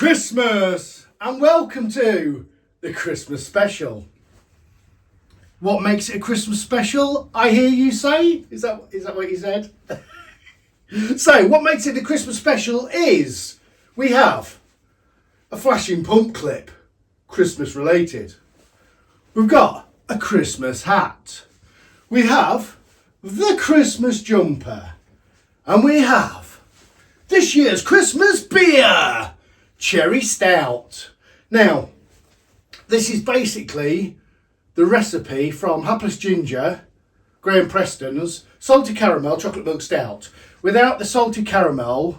Christmas and welcome to the Christmas special. What makes it a Christmas special, I hear you say? Is that what you said? So what makes it the Christmas special is we have a flashing pump clip, Christmas related. We've got a Christmas hat. We have the Christmas jumper. And we have this year's Christmas beer, Cherry Stout. Now, this is basically the recipe from Hapless Ginger, Graham Preston's salty caramel chocolate milk stout, without the salty caramel,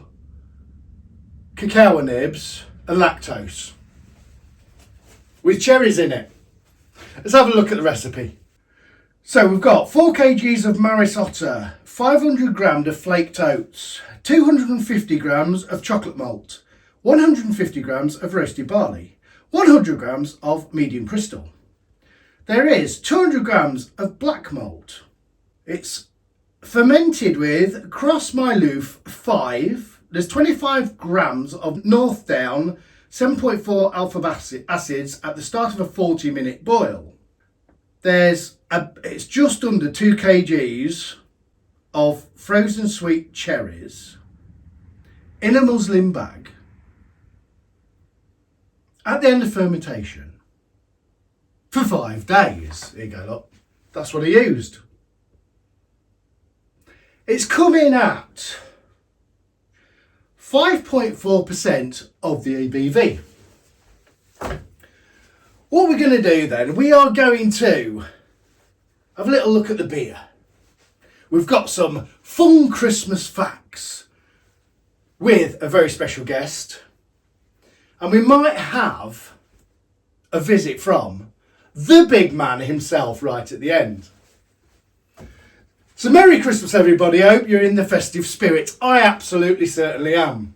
cacao nibs and lactose, with cherries in it. Let's have a look at the recipe. So we've got 4 kgs of Maris Otter, 500 grams of flaked oats, 250 grams of chocolate malt, 150 grams of roasted barley, 100 grams of medium crystal. There is 200 grams of black malt. It's fermented with Cross Myloof 5. There's 25 grams of North Down 7.4 alpha acids at the start of a 40-minute boil. It's just under 2 kgs of frozen sweet cherries in a muslin bag. At the end of fermentation for 5 days. Here you go, look. That's what I used. It's coming at 5.4% of the ABV. What we're going to do then, we are going to have a little look at the beer. We've got some fun Christmas facts with a very special guest. And we might have a visit from the big man himself right at the end. So Merry Christmas, everybody. I hope you're in the festive spirit. I absolutely certainly am.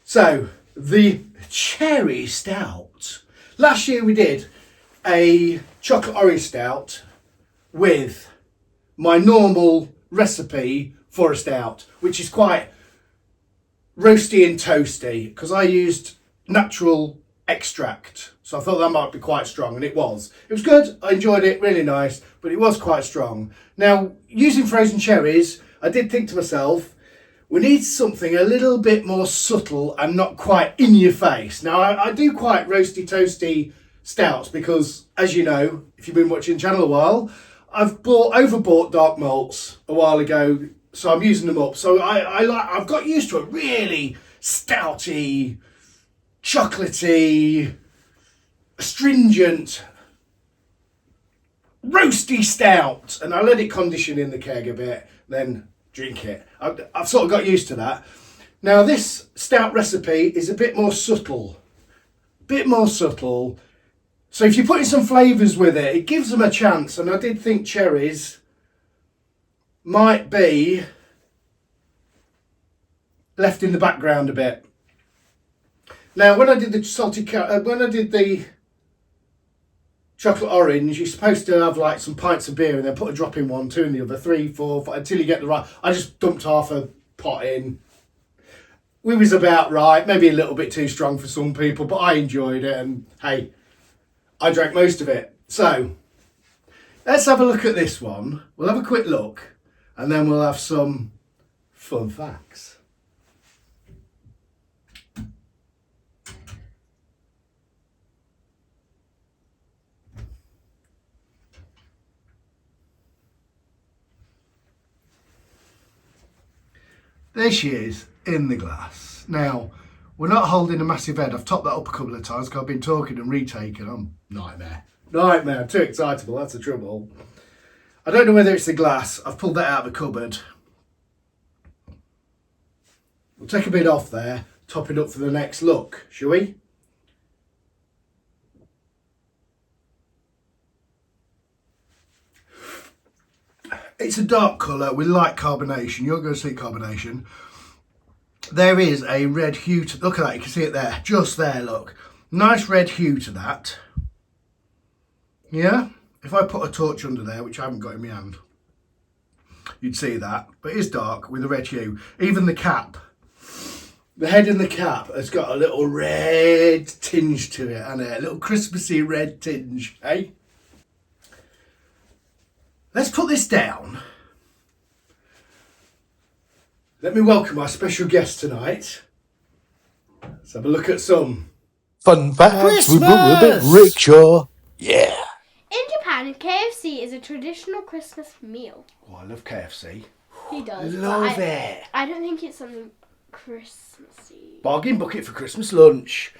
So, the Cherry Stout. Last year we did a chocolate orange stout with my normal recipe for a stout, which is quite roasty and toasty, because I used natural extract, so I thought that might be quite strong, and it was good. I enjoyed it, really nice, but it was quite strong. Now, using frozen cherries, I did think to myself, we need something a little bit more subtle and not quite in your face. Now, I do quite roasty toasty stouts because, as you know, if you've been watching the channel a while, I've overbought dark malts a while ago, so I'm using them up. So I've got used to a really stouty, chocolatey, astringent, roasty stout, and I let it condition in the keg a bit, then drink it. I've sort of got used to that. Now this stout recipe is a bit more subtle. So if you put in some flavours with it, it gives them a chance, and I did think cherries might be left in the background a bit. Now, when I did the chocolate orange, you're supposed to have like some pints of beer and then put a drop in one, 2 in the other, 3, 4, 5, until you get the right. I just dumped half a pot in. We was about right, maybe a little bit too strong for some people, but I enjoyed it, and hey, I drank most of it. So, let's have a look at this one. We'll have a quick look, and then we'll have some fun facts. There she is in the glass. Now, we're not holding a massive head. I've topped that up a couple of times because I've been talking and retaking. I'm nightmare. I'm too excitable. That's the trouble. I don't know whether it's the glass. I've pulled that out of the cupboard. We'll take a bit off there, top it up for the next look, shall we? It's a dark colour with light carbonation. You're going to see carbonation. There is a red hue to, look at that, you can see it there, just there, look. Nice red hue to that. Yeah? If I put a torch under there, which I haven't got in my hand, you'd see that. But it is dark with a red hue. Even the cap The head and the cap has got a little red tinge to it, and a little Christmassy red tinge, eh? Let's put this down. Let me welcome our special guest tonight. Let's have a look at some Fun facts with Christmas! Rickshaw. Yeah. In Japan, KFC is a traditional Christmas meal. Oh, I love KFC. He does. Love it. I don't think it's something Christmassy. Bargain bucket for Christmas lunch.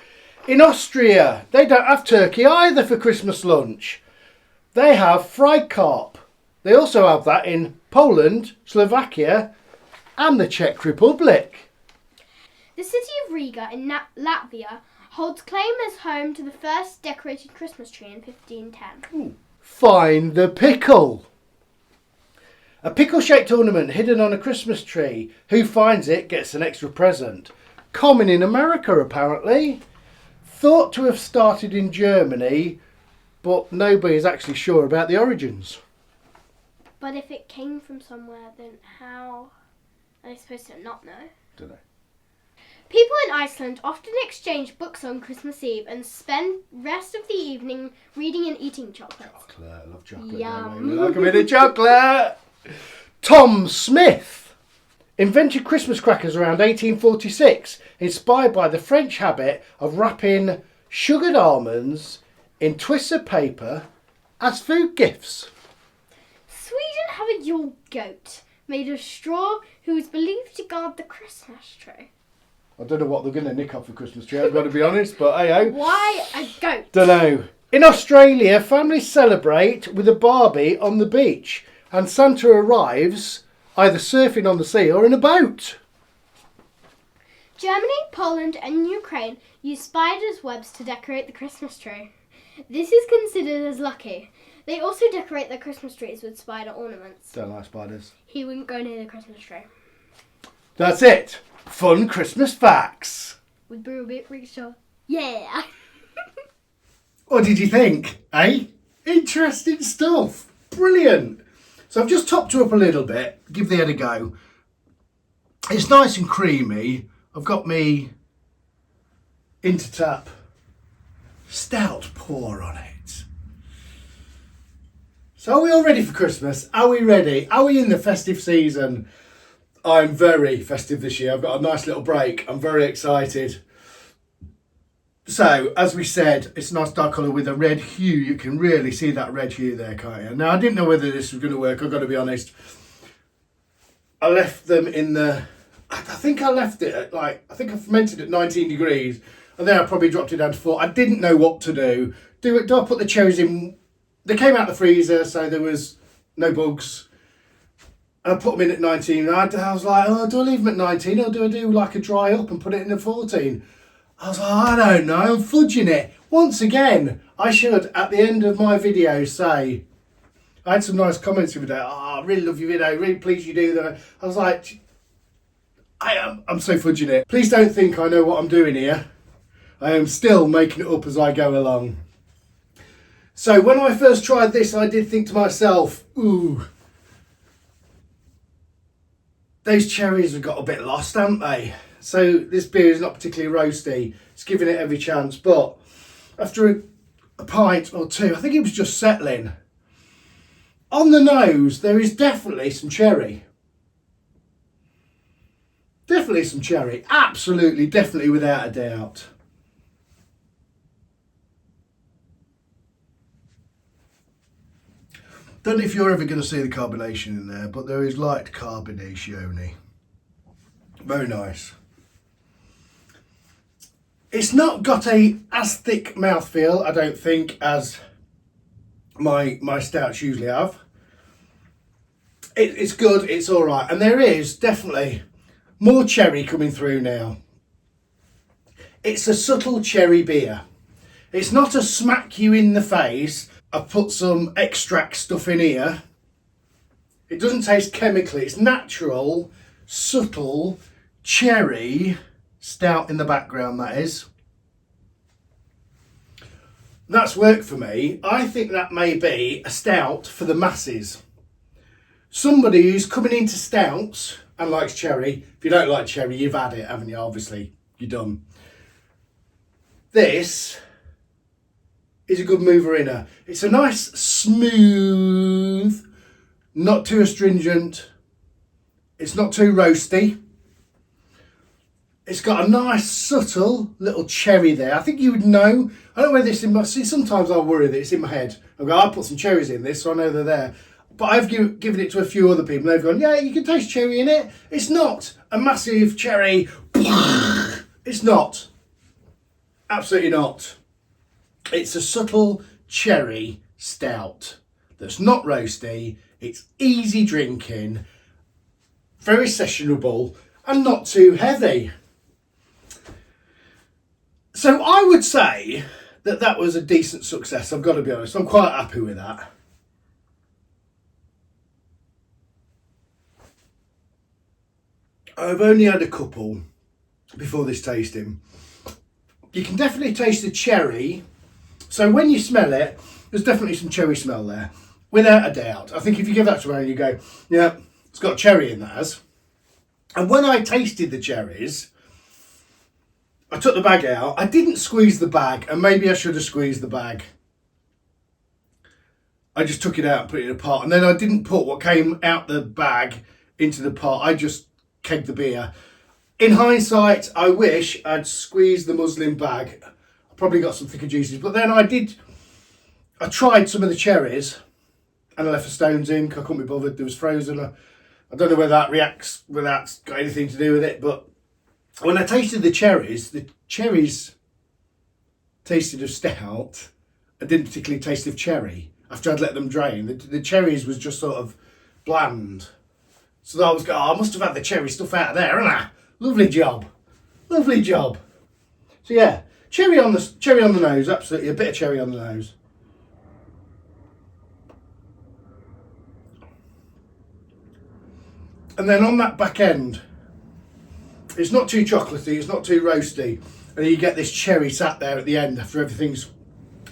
In Austria, they don't have turkey either for Christmas lunch. They have fried carp. They also have that in Poland, Slovakia, and the Czech Republic. The city of Riga in Latvia holds claim as home to the first decorated Christmas tree in 1510. Ooh. Find the pickle. A pickle-shaped ornament hidden on a Christmas tree. Who finds it gets an extra present. Common in America, apparently. Thought to have started in Germany, but nobody is actually sure about the origins. But if it came from somewhere, then how are they supposed to not know? Don't know. People in Iceland often exchange books on Christmas Eve and spend rest of the evening reading and eating chocolate. Chocolate, I love chocolate. Yum. We like a bit of chocolate. Tom Smith invented Christmas crackers around 1846, inspired by the French habit of wrapping sugared almonds in twists of paper as food gifts. Sweden have a Yule goat made of straw who is believed to guard the Christmas tree. I don't know what they're going to nick off the Christmas tree, I've got to be honest, but hey-ho. Why a goat? Don't know. In Australia, families celebrate with a Barbie on the beach, and Santa arrives either surfing on the sea or in a boat. Germany, Poland and Ukraine use spiders' webs to decorate the Christmas tree. This is considered as lucky. They also decorate their Christmas trees with spider ornaments. Don't like spiders. He wouldn't go near the Christmas tree. That's it. Fun Christmas facts. With brewed Rickshaw. Yeah. What did you think? Eh? Interesting stuff. Brilliant. So I've just topped her up a little bit. Give the head a go. It's nice and creamy. I've got me Intertap stout pour on it. So are we all ready for Christmas? Are we ready? Are we in the festive season? I'm very festive this year. I've got a nice little break. I'm very excited. So, as we said, it's a nice dark colour with a red hue. You can really see that red hue there, can't you? Now, I didn't know whether this was going to work. I've got to be honest. I left them in the... I think I left it at I think I fermented at 19 degrees. And then I probably dropped it down to 4. I didn't know what to do. Do I put the cherries in? They came out the freezer, so there was no bugs. And I put them in at 19. And I was like, oh, do I leave them at 19 or do I do like a dry up and put it in at 14? I was like, I don't know, I'm fudging it. Once again, I should, at the end of my video, say, I had some nice comments the other day. Oh, I really love your video, really pleased you do that. I was like, I'm so fudging it. Please don't think I know what I'm doing here. I am still making it up as I go along. So when I first tried this, I did think to myself, ooh, those cherries have got a bit lost, haven't they? So this beer is not particularly roasty. It's giving it every chance. But after a pint or two, I think it was just settling. On the nose, there is definitely some cherry. Definitely some cherry. Absolutely, definitely, without a doubt. Don't know if you're ever going to see the carbonation in there, but there is light carbonation. Very nice. It's not got as thick mouthfeel, I don't think, as my stouts usually have. It's good, it's all right. And there is definitely more cherry coming through now. It's a subtle cherry beer. It's not a smack you in the face. I've put some extract stuff in here. It doesn't taste chemically. It's natural, subtle, cherry stout in the background, that is. That's worked for me. I think that may be a stout for the masses. Somebody who's coming into stouts and likes cherry. If you don't like cherry, you've had it, haven't you? Obviously, you're done. This is a good mover inner. It's a nice, smooth, not too astringent. It's not too roasty. It's got a nice, subtle little cherry there. I think you would know. I don't know whether it's in my... See, sometimes I worry that it's in my head. I go, I'll put some cherries in this so I know they're there. But I've given it to a few other people. They've gone, yeah, you can taste cherry in it. It's not a massive cherry. It's not. Absolutely not. It's a subtle cherry stout that's not roasty. It's easy drinking, very sessionable, and not too heavy. So I would say that that was a decent success. I've got to be honest. I'm quite happy with that. I've only had a couple before this tasting. You can definitely taste the cherry. So when you smell it, there's definitely some cherry smell there, without a doubt. I think if you give that to her and you go, yeah, it's got cherry in that has. And when I tasted the cherries, I took the bag out. I didn't squeeze the bag, and maybe I should have squeezed the bag. I just took it out and put it in a pot, and then I didn't put what came out the bag into the pot. I just kegged the beer. In hindsight, I wish I'd squeezed the muslin bag. I probably got some thicker juices, but then I tried some of the cherries, and I left the stones in because I couldn't be bothered. It was frozen. I don't know whether that reacts, whether that's got anything to do with it, but when I tasted the cherries tasted of stout. I didn't particularly taste of cherry after I'd let them drain. The cherries was just sort of bland. So I was going, oh, I must have had the cherry stuff out of there, haven't I? Lovely job. Lovely job. So yeah, cherry on the nose, absolutely, a bit of cherry on the nose. And then on that back end, it's not too chocolatey, it's not too roasty. And you get this cherry sat there at the end after everything's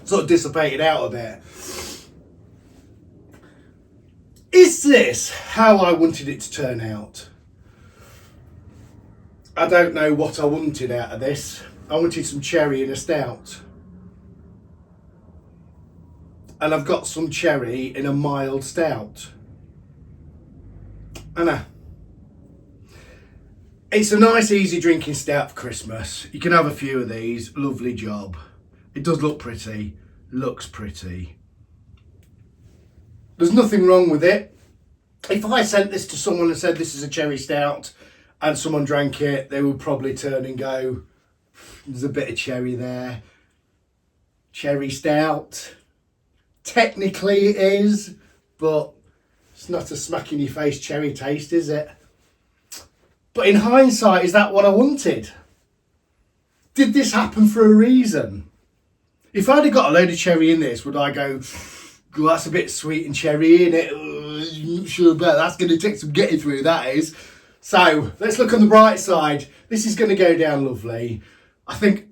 sort of dissipated out a bit. Is this how I wanted it to turn out? I don't know what I wanted out of this. I wanted some cherry in a stout. And I've got some cherry in a mild stout. And it's a nice easy drinking stout for Christmas. You can have a few of these. Lovely job. It does look pretty. Looks pretty. There's nothing wrong with it. If I sent this to someone and said this is a cherry stout and someone drank it, they would probably turn and go, there's a bit of cherry there. Cherry stout. Technically it is, but it's not a smack in your face cherry taste, is it? But in hindsight, is that what I wanted? Did this happen for a reason? If I'd have got a load of cherry in this, would I go, oh, that's a bit sweet and cherry in it? I'm sure about that's going to take some getting through, that is. So let's look on the bright side. This is going to go down lovely. I think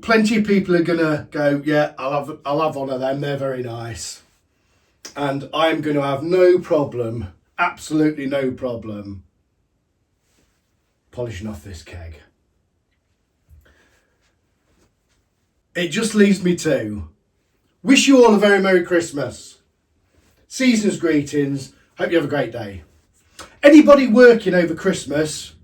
plenty of people are going to go, yeah, I'll have one of them. They're very nice. And I'm going to have no problem, absolutely no problem, polishing off this keg. It just leaves me to wish you all a very Merry Christmas. Season's greetings. Hope you have a great day. Anybody working over Christmas,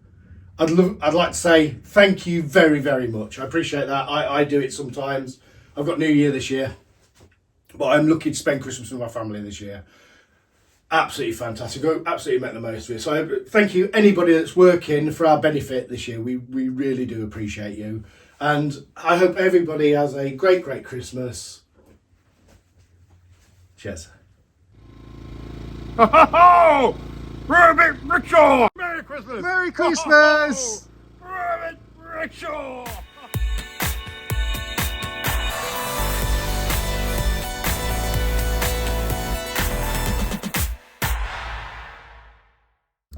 I'd like to say thank you very, very much. I appreciate that. I do it sometimes. I've got New Year this year, but I'm looking to spend Christmas with my family this year. Absolutely fantastic. I absolutely make the most of it. So thank you, anybody that's working for our benefit this year. We really do appreciate you. And I hope everybody has a great, great Christmas. Cheers. Ho ho ho! We're a bit richer! Merry Christmas! Merry Christmas! We're a bit richer!